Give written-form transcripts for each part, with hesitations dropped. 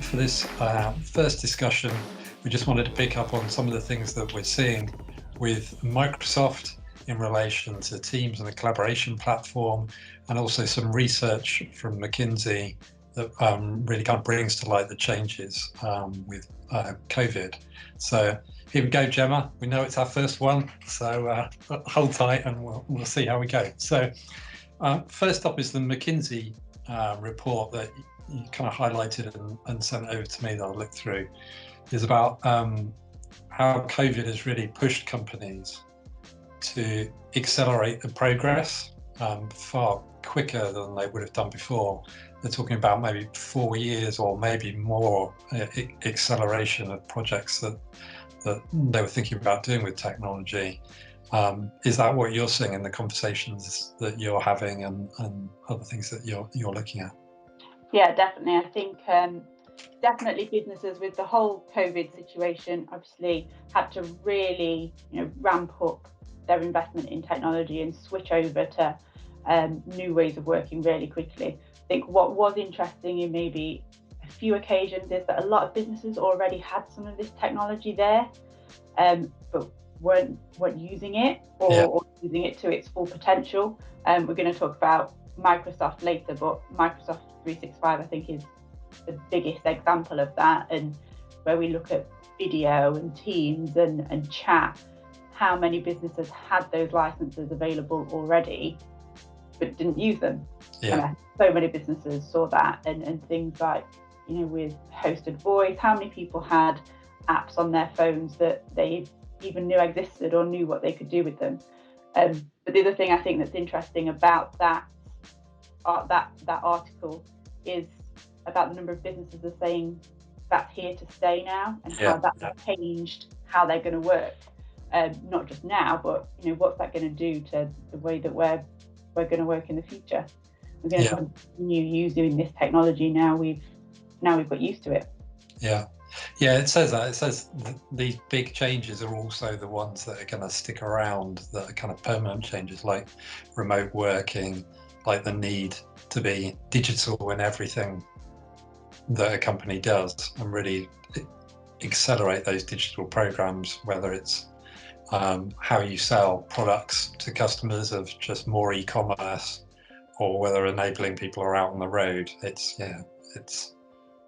for this first discussion, we just wanted to pick up on some of the things that we're seeing with Microsoft in relation to Teams and the collaboration platform, and also some research from McKinsey that really kind of brings to light the changes with COVID. So here we go, Gemma. We know it's our first one, so hold tight and we'll see how we go. So first up is the McKinsey report that you kind of highlighted and sent over to me that I'll look through. Is about how COVID has really pushed companies to accelerate the progress far quicker than they would have done before. They're talking about maybe 4 years or maybe more acceleration of projects that they were thinking about doing with technology. Is that what you're seeing in the conversations that you're having and other things that you're looking at? Yeah, definitely. I think definitely businesses with the whole COVID situation obviously had to really, ramp up their investment in technology and switch over to new ways of working really quickly. I think what was interesting in maybe a few occasions is that a lot of businesses already had some of this technology there, but weren't using it or using it to its full potential. We're going to talk about Microsoft later, but Microsoft 365 I think is the biggest example of that, and where we look at video and Teams and chat, how many businesses had those licenses available already but didn't use them. And so many businesses saw that, and things like, with hosted voice, how many people had apps on their phones that they even knew existed or knew what they could do with them. But the other thing I think that's interesting about that article is about the number of businesses are saying that's here to stay now, and how that's changed how they're going to work, not just now, but what's that going to do to the way that we're going to work in the future. We're going to continue using this technology now we've got used to it. It says that. It says these big changes are also the ones that are going to stick around, that are kind of permanent changes, like remote working, like the need to be digital in everything that a company does, and really accelerate those digital programs, whether it's how you sell products to customers of just more e-commerce, or whether enabling people are out on the road. It's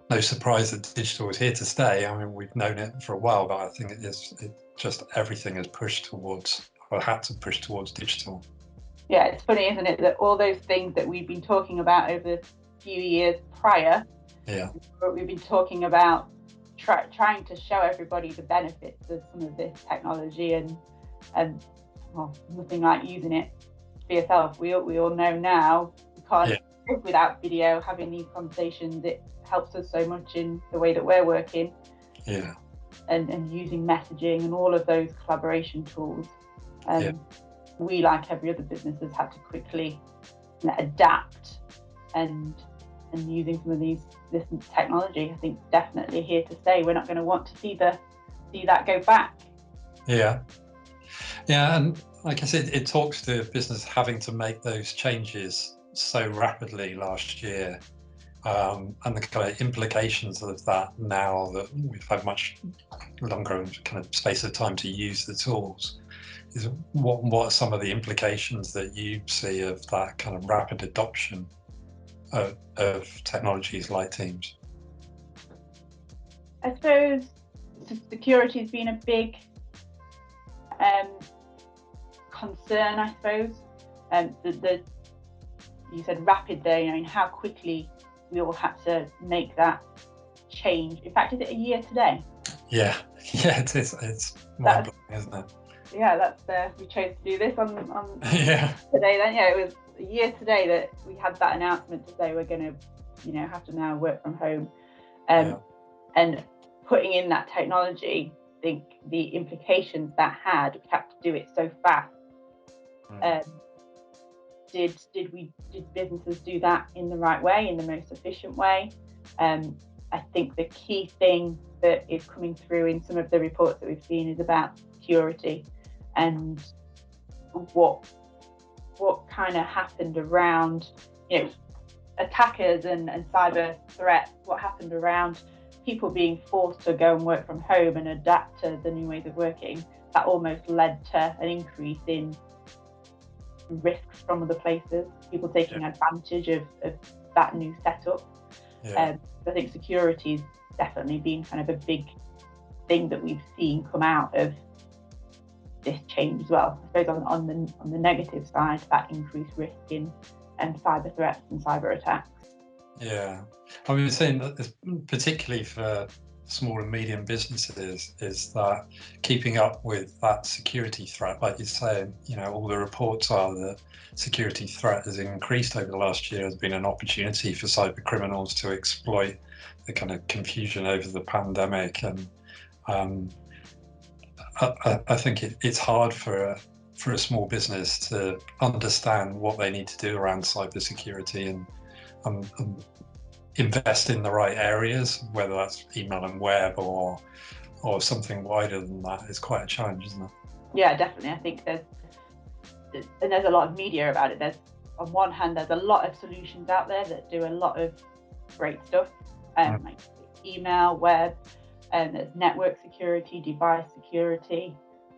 no surprise that digital is here to stay. I mean, we've known it for a while, but I think everything has pushed towards, or had to push towards digital. Yeah, it's funny, isn't it, that all those things that we've been talking about over the few years prior, we've been talking about trying to show everybody the benefits of some of this technology, and nothing like using it for yourself. We all know now we can't live without video. Having these conversations, it helps us so much in the way that we're working, and using messaging and all of those collaboration tools. We, like every other business, has had to quickly adapt, and using some of this technology, I think, definitely here to stay. We're not going to want to see that go back. And like I said, it talks to business having to make those changes so rapidly last year, and the kind of implications of that now that we've had much longer kind of space of time to use the tools. Is what are some of the implications that you see of that kind of rapid adoption of technologies like Teams? I suppose security has been a big concern, I suppose. You said rapid there, in how quickly we all had to make that change. In fact, is it a year today? Yeah, it is. It's mind-blowing, isn't it? Yeah, that's we chose to do this on today. Then it was a year today that we had that announcement to say we're going to, have to now work from home, and putting in that technology. I think the implications that had, we had to do it so fast. Did businesses do that in the right way, in the most efficient way? I think the key thing that is coming through in some of the reports that we've seen is about security, and what kind of happened around, attackers and cyber threats, what happened around people being forced to go and work from home and adapt to the new ways of working, that almost led to an increase in risks from other places, people taking advantage of that new setup. I think security has definitely been kind of a big thing that we've seen come out of this change as well. I suppose on the negative side, that increased risk in cyber threats and cyber attacks. Yeah, I was saying that this, particularly for small and medium businesses, is that keeping up with that security threat, like you say, all the reports are that security threat has increased over the last year. Has been an opportunity for cyber criminals to exploit the kind of confusion over the pandemic, and I think it's hard for a small business to understand what they need to do around cybersecurity and invest in the right areas, whether that's email and web or something wider than that. Is quite a challenge, isn't it? Yeah, definitely. I think there's a lot of media about it. There's, on one hand, there's a lot of solutions out there that do a lot of great stuff, like email, web, and there's network security, device security,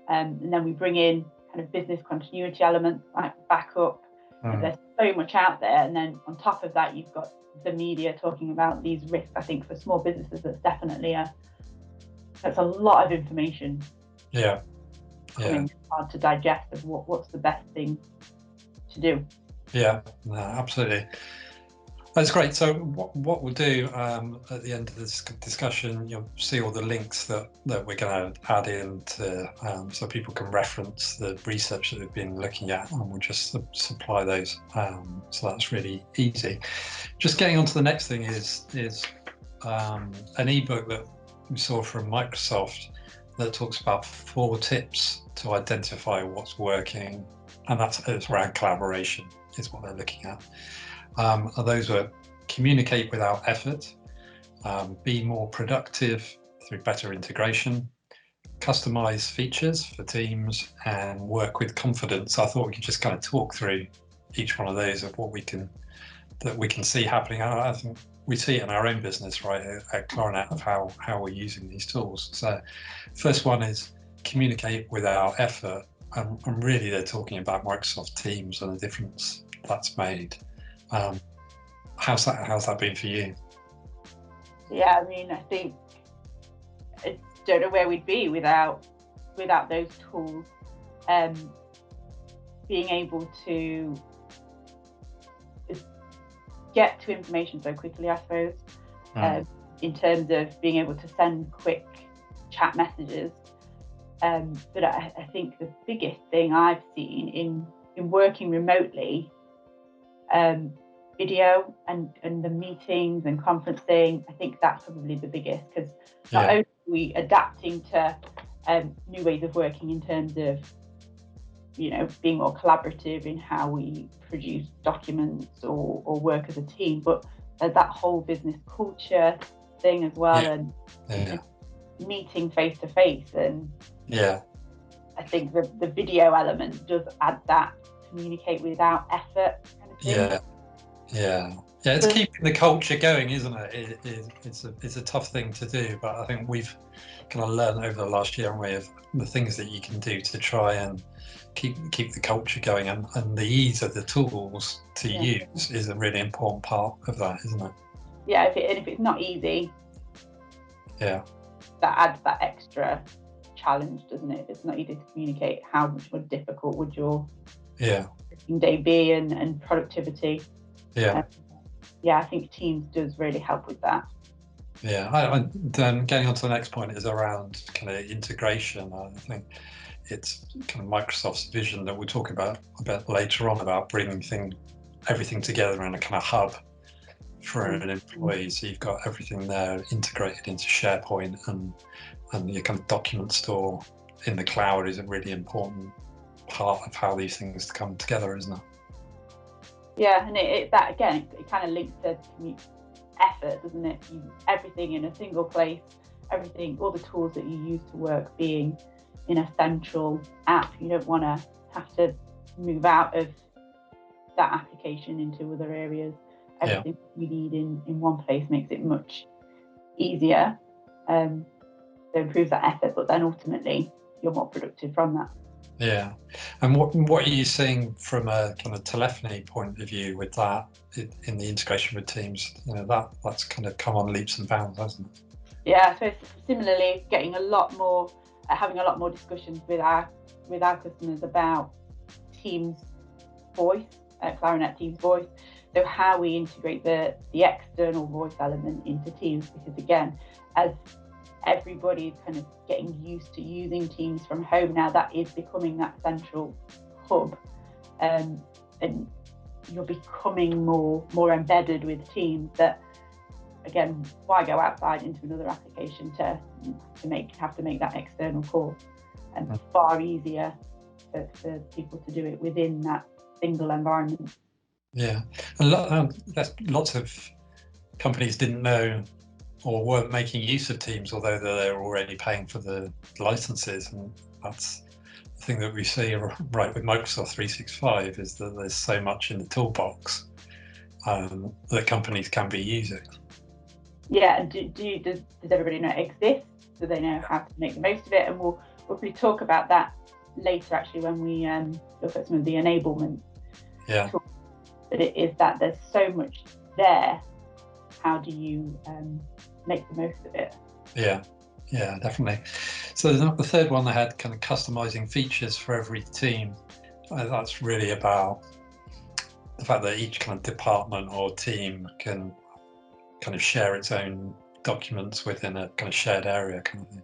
and then we bring in kind of business continuity elements like backup. There's so much out there, and then on top of that, you've got the media talking about these risks. I think for small businesses, that's definitely that's a lot of information. It's hard to digest of what's the best thing to do. Yeah, no, absolutely. That's great. So what we'll do at the end of this discussion, you'll see all the links that we're going to add in so people can reference the research that they've been looking at, and we'll just supply those. So that's really easy. Just getting on to the next thing is an ebook that we saw from Microsoft that talks about 4 tips to identify what's working, and it's around collaboration is what they're looking at. Those were: communicate without effort, be more productive through better integration, customize features for teams, and work with confidence. I thought we could just kind of talk through each one of those of what we can see happening. I think we see it in our own business, right, at Claranet, of how we're using these tools. So first one is communicate without effort, and really they're talking about Microsoft Teams and the difference that's made. How's that been for you? Yeah, I mean, I think I don't know where we'd be without those tools. Being able to get to information so quickly, I suppose, in terms of being able to send quick chat messages. But I think the biggest thing I've seen in working remotely, video and the meetings and conferencing, I think that's probably the biggest, because not only are we adapting to new ways of working in terms of being more collaborative in how we produce documents or work as a team, but there's that whole business culture thing as well, and meeting face to face, and I think the video element does add that communicate without effort kind of thing. It's keeping the culture going, isn't it? It's a tough thing to do, but I think we've kind of learned over the last year, haven't we, of the things that you can do to try and keep the culture going, and the ease of the tools to use is a really important part of that, isn't it? Yeah, if it's not easy, that adds that extra challenge, doesn't it? If it's not easy to communicate, how much more difficult would your working day be, and productivity? I think Teams does really help with that. Then getting on to the next point is around kind of integration. I think it's kind of Microsoft's vision that we'll talk about a bit later on, about bringing everything together in a kind of hub for an employee. So you've got everything there integrated into SharePoint, and your kind of document store in the cloud is a really important part of how these things come together, isn't it? Yeah, and it kind of links to effort, doesn't it? Everything in a single place, all the tools that you use to work being in a central app. You don't want to have to move out of that application into other areas. Everything you need in one place makes it much easier. So improves that effort, but then ultimately you're more productive from that. Yeah. And what are you seeing from a kind of telephony point of view with that in the integration with Teams? You know, that's kind of come on leaps and bounds, hasn't it? Yeah, so similarly, having a lot more discussions with our customers about Teams voice, Claranet Teams voice. So how we integrate the external voice element into Teams, because again, as everybody's kind of getting used to using Teams from home now, that is becoming that central hub, and you're becoming more embedded with Teams. That again, why go outside into another application to have to make that external call? And far easier for people to do it within that single environment. Yeah, and lots of companies didn't know or weren't making use of Teams, although they're already paying for the licenses. And that's the thing that we see right with Microsoft 365, is that there's so much in the toolbox that companies can be using. Yeah, does everybody know it exists? Do they know how to make the most of it? And we'll probably talk about that later, actually, when we look at some of the enablement. Yeah. Tools. But it is that there's so much there. How do you make the most of it? Yeah, definitely. So the third one, they had kind of customizing features for every team. That's really about the fact that each kind of department or team can kind of share its own documents within a kind of shared area kind of thing.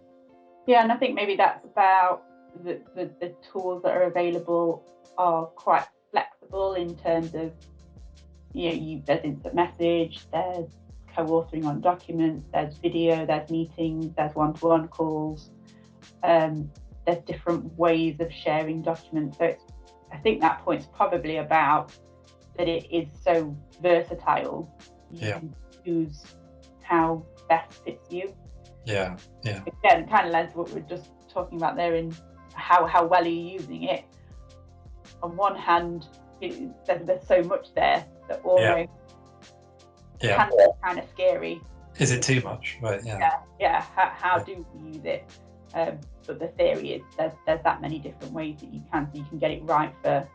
Yeah, and I think maybe that's about the tools that are available are quite flexible in terms of, there's instant message, there's co-authoring on documents, there's video, there's meetings, there's one-to-one calls, there's different ways of sharing documents. So I think that point's probably about that it is so versatile. You can choose how best fits you. Yeah. Again, kind of lends what we were just talking about there in how well are you using it. On one hand, there's so much there that almost can be kind of scary. Is it too much? Right. Yeah. How do we use it? But the theory is there's that many different ways that you can, so you can get it right for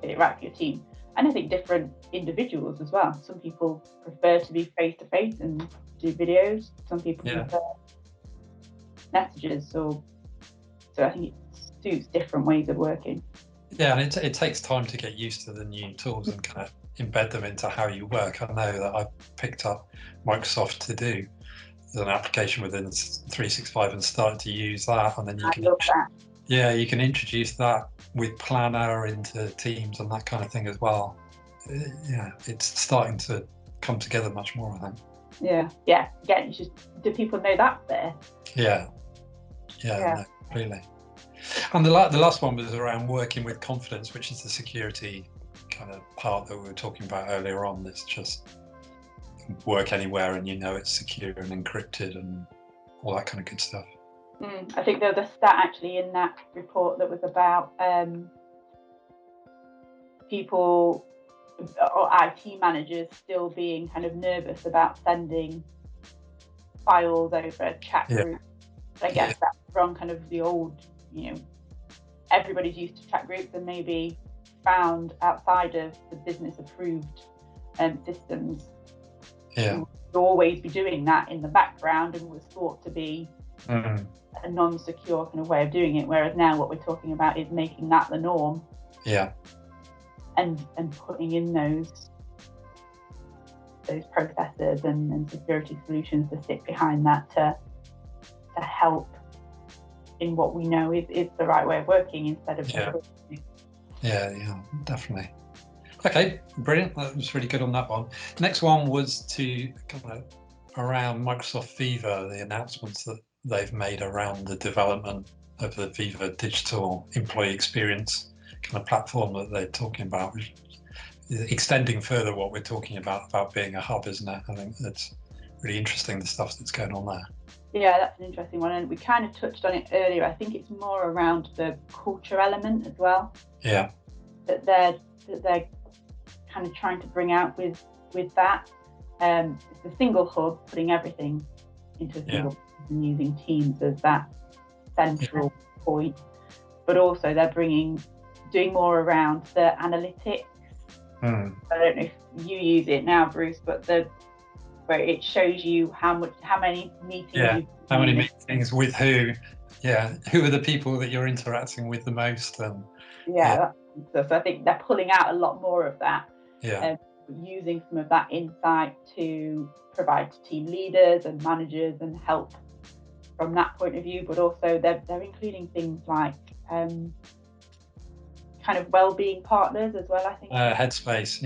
your team. And I think different individuals as well. Some people prefer to be face to face and do videos. Some people prefer messages. So I think it suits different ways of working. Yeah, and it takes time to get used to the new tools and kind of embed them into how you work. I know that I picked up Microsoft To Do as an application within 365 and started to use that, and then you can introduce that with Planner into Teams and that kind of thing as well. Yeah, it's starting to come together much more, I think. Yeah. Again, do people know that's there? Yeah. No, really. And the last one was around working with confidence, which is the security kind of part that we were talking about earlier on. That's just work anywhere and it's secure and encrypted and all that kind of good stuff. I think there was a stat actually in that report that was about people or IT managers still being kind of nervous about sending files over a chat group. I guess that's from kind of the old, everybody's used to chat groups and maybe found outside of the business approved systems. You'll always be doing that in the background and was thought to be a non-secure kind of way of doing it. Whereas now what we're talking about is making that the norm. Yeah. And putting in those processes and security solutions to sit behind that to help in what we know is the right way of working instead of Yeah, definitely. Okay, brilliant. That was really good on that one. The next one was to kind of around Microsoft Viva, the announcements that they've made around the development of the Viva digital employee experience kind of platform that they're talking about, which is extending further what we're talking about being a hub, isn't it? I think that's really interesting, the stuff that's going on there. Yeah, that's an interesting one, and we kind of touched on it earlier. I think it's more around the culture element as well. Yeah. That they're kind of trying to bring out with that. It's a single hub, putting everything into a single place and using Teams as that central point. But also they're doing more around the analytics. I don't know if you use it now, Bruce, but where it shows you how many meetings how many meetings with who, who are the people that you're interacting with the most, and so I think they're pulling out a lot more of that, using some of that insight to provide to team leaders and managers and help from that point of view. But also they're including things like kind of well-being partners as well, I think. Headspace,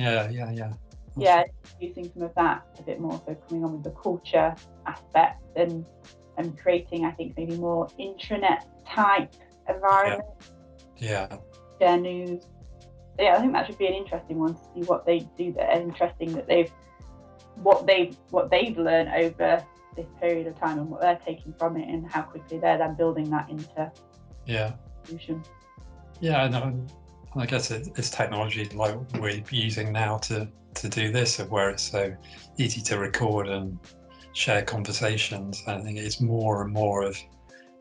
using some of that a bit more, so coming on with the culture aspect and creating, I think, maybe more intranet type environment. Share news. So I think that should be an interesting one to see what they do that are interesting, that what they've learned over this period of time and what they're taking from it, and how quickly they're then building that into solution. I guess it's technology like we're using now to do this, where it's so easy to record and share conversations. I think it's more and more of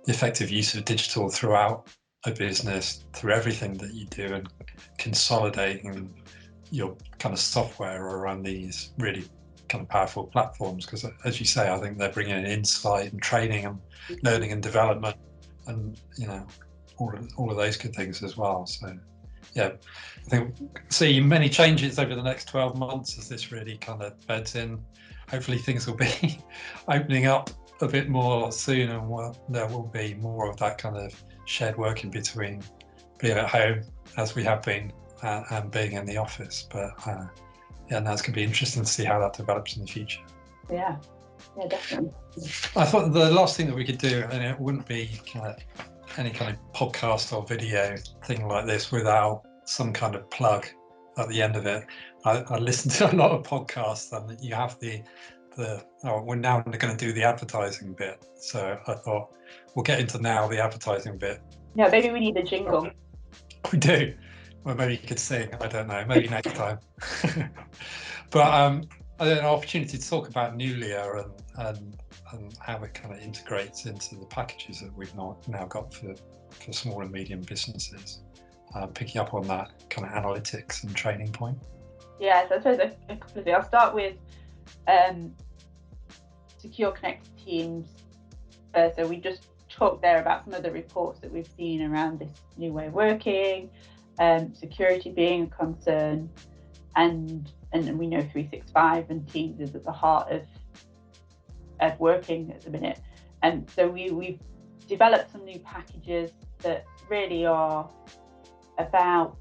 the effective use of digital throughout a business, through everything that you do, and consolidating your kind of software around these really kind of powerful platforms. Because as you say, I think they're bringing in insight and training and learning and development, and all of those good things as well. So I think see many changes over the next 12 months as this really kind of beds in. Hopefully things will be opening up a bit more soon, and there will be more of that kind of shared working between being at home, as we have been, and being in the office. But now it's going to be interesting to see how that develops in the future. Yeah, definitely. I thought the last thing that we could do, and it wouldn't be any kind of podcast or video thing like this without some kind of plug at the end of it. I listen to a lot of podcasts, and you have we're now going to do the advertising bit. So I thought we'll get into now the advertising bit. Yeah, maybe we need a jingle. We do. Well, maybe you could sing. I don't know. Maybe next time. But I had an opportunity to talk about Nulia and how it kind of integrates into the packages that we've now got for small and medium businesses. Picking up on that kind of analytics and training point. Yeah, so I suppose a couple of things. I'll start with secure connected teams. So we just talked there about some of the reports that we've seen around this new way of working, security being a concern, and we know 365 and Teams is at the heart of working at the minute. And so we've developed some new packages that really are about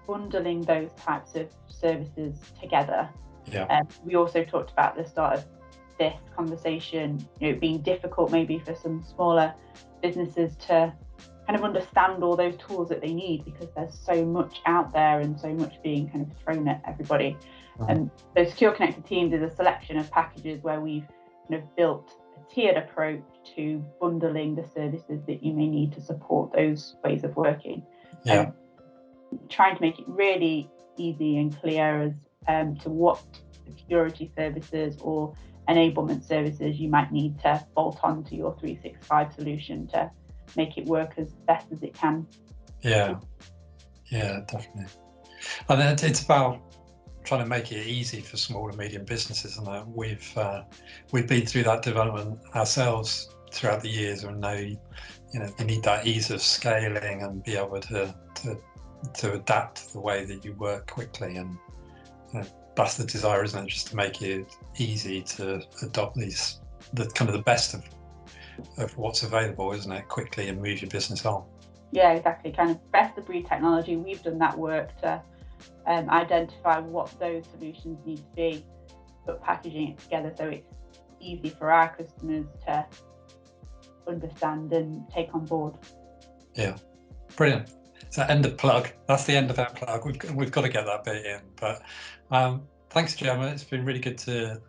bundling those types of services together. We also talked about at the start of this conversation, being difficult maybe for some smaller businesses to kind of understand all those tools that they need, because there's so much out there and so much being kind of thrown at everybody. And so Secure Connected Teams is a selection of packages where we've kind of built a tiered approach to bundling the services that you may need to support those ways of working. Trying to make it really easy and clear as to what security services or enablement services you might need to bolt onto your 365 solution to make it work as best as it can. Yeah, definitely. And then it's about trying to make it easy for small and medium businesses, and we've been through that development ourselves throughout the years, and know you need that ease of scaling and be able to adapt the way that you work quickly, and that's the desire, isn't it? Just to make it easy to adopt the kind of the best of what's available, isn't it? Quickly, and move your business on. Yeah, exactly. Kind of best of breed technology. We've done that work to identify what those solutions need to be, but packaging it together so it's easy for our customers to understand and take on board. Yeah, brilliant. So end of plug. That's the end of that plug. We've got to get that bit in. But thanks, Gemma. It's been really good to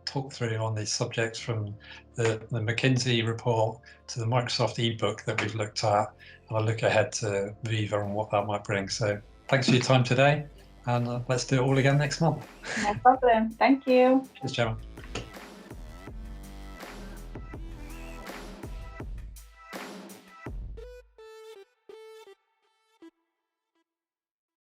talk through on these subjects, from the McKinsey report to the Microsoft ebook that we've looked at, and I look ahead to Viva and what that might bring. So thanks for your time today, and let's do it all again next month. No problem. Thank you. Cheers, Gemma.